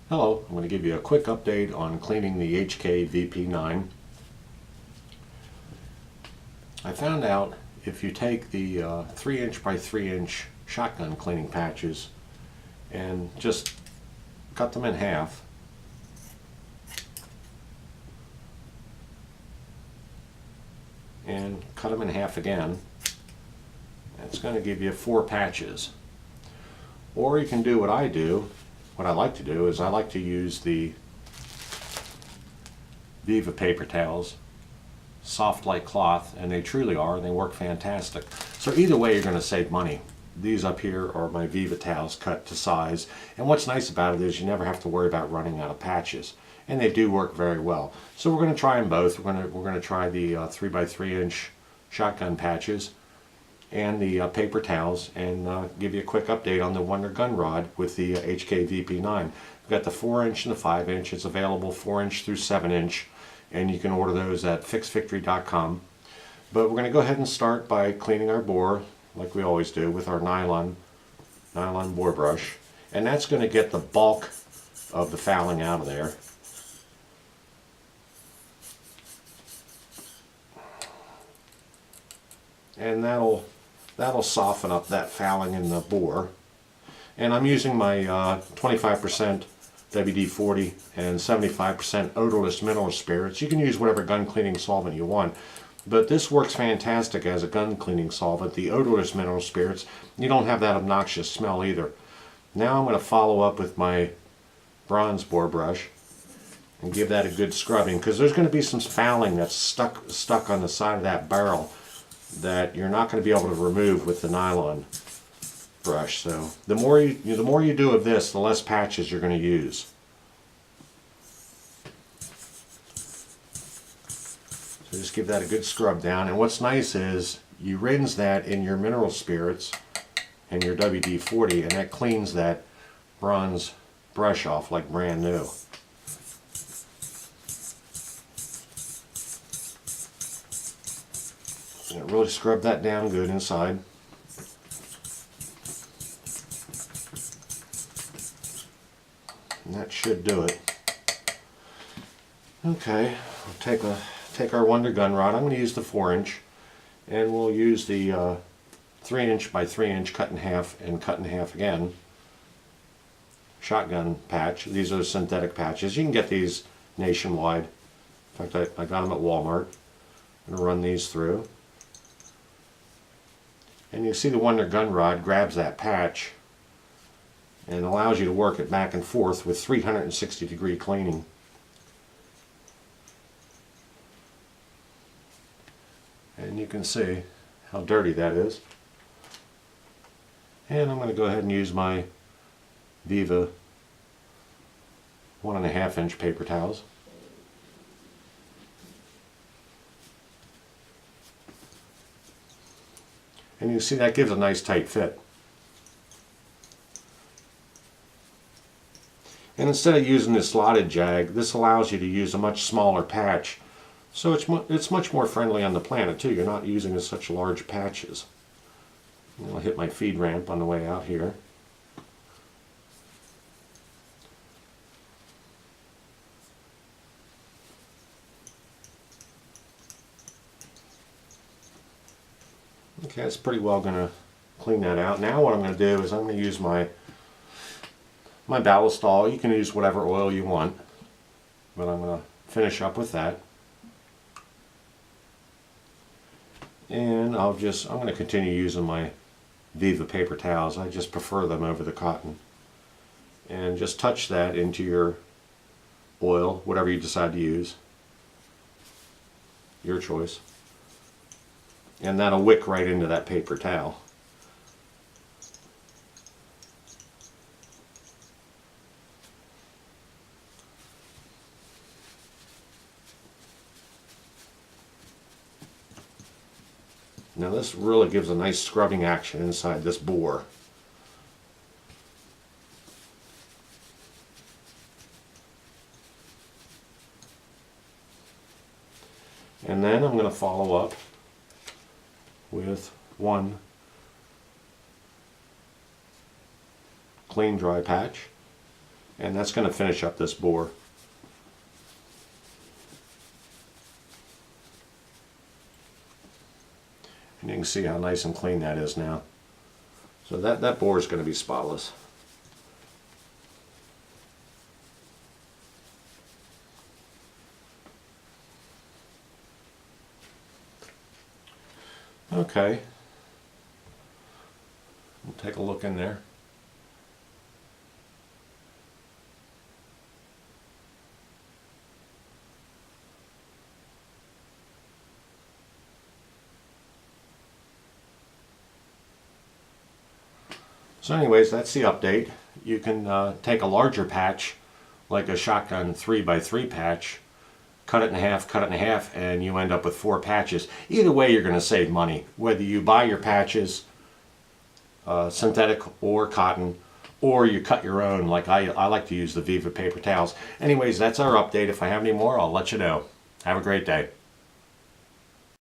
Hello, I'm going to give you a quick update on cleaning the HK VP9. I found out if you take the 3" by 3" shotgun cleaning patches and just cut them in half, and cut them in half again, it's going to give you 4 patches. Or you can do what I do. What I like to do is I like to use the Viva paper towels, soft like cloth, and they truly are, and they work fantastic. So either way you're going to save money. These up here are my Viva towels cut to size, and what's nice about it is you never have to worry about running out of patches, and they do work very well. So we're going to try them both. We're going to try the 3 by 3" shotgun patches and the paper towels, and give you a quick update on the Wonder Gun Rod with the HK VP9. We've got the 4" and the 5". It's available 4" through 7", and you can order those at fixedvictory.com. But we're going to go ahead and start by cleaning our bore like we always do with our nylon bore brush, and that's going to get the bulk of the fouling out of there. And that'll soften up that fouling in the bore. And I'm using my 25% WD-40 and 75% odorless mineral spirits. You can use whatever gun cleaning solvent you want, but this works fantastic as a gun cleaning solvent. The odorless mineral spirits, you don't have that obnoxious smell either. Now I'm going to follow up with my bronze bore brush and give that a good scrubbing, because there's going to be some fouling that's stuck on the side of that barrel that you're not going to be able to remove with the nylon brush. So the more you do of this, the less patches you're going to use. So just give that a good scrub down, and what's nice is you rinse that in your mineral spirits and your WD-40, and that cleans that bronze brush off like brand new. And really scrub that down good inside. And that should do it. Okay, we'll take our Wonder Gun Rod. I'm going to use the 4", and we'll use the 3" by 3" cut in half and cut in half again shotgun patch. These are the synthetic patches. You can get these nationwide. In fact, I got them at Walmart. I'm going to run these through. And you see the Wonder Gun Rod grabs that patch and allows you to work it back and forth with 360-degree cleaning. And you can see how dirty that is. And I'm going to go ahead and use my Viva 1.5" paper towels. And you see that gives a nice tight fit. And instead of using this slotted jag, this allows you to use a much smaller patch. So it's much more friendly on the planet too. You're not using such large patches. And I'll hit my feed ramp on the way out here. Okay, that's pretty well going to clean that out. Now what I'm going to do is I'm going to use my ballast oil. You can use whatever oil you want, but I'm going to finish up with that. And I'm going to continue using my Viva paper towels. I just prefer them over the cotton. And just touch that into your oil, whatever you decide to use. Your choice. And that'll wick right into that paper towel. Now this really gives a nice scrubbing action inside this bore. And then I'm going to follow up with one clean dry patch And that's going to finish up this bore. And you can see how nice and clean that is now. So that bore is going to be spotless. Okay. We'll take a look in there. So anyways, that's the update. You can take a larger patch, like a shotgun 3x3 patch, cut it in half, and you end up with 4 patches. Either way, you're going to save money. Whether you buy your patches, synthetic or cotton, or you cut your own, like I like to use the Viva paper towels. Anyways, that's our update. If I have any more, I'll let you know. Have a great day.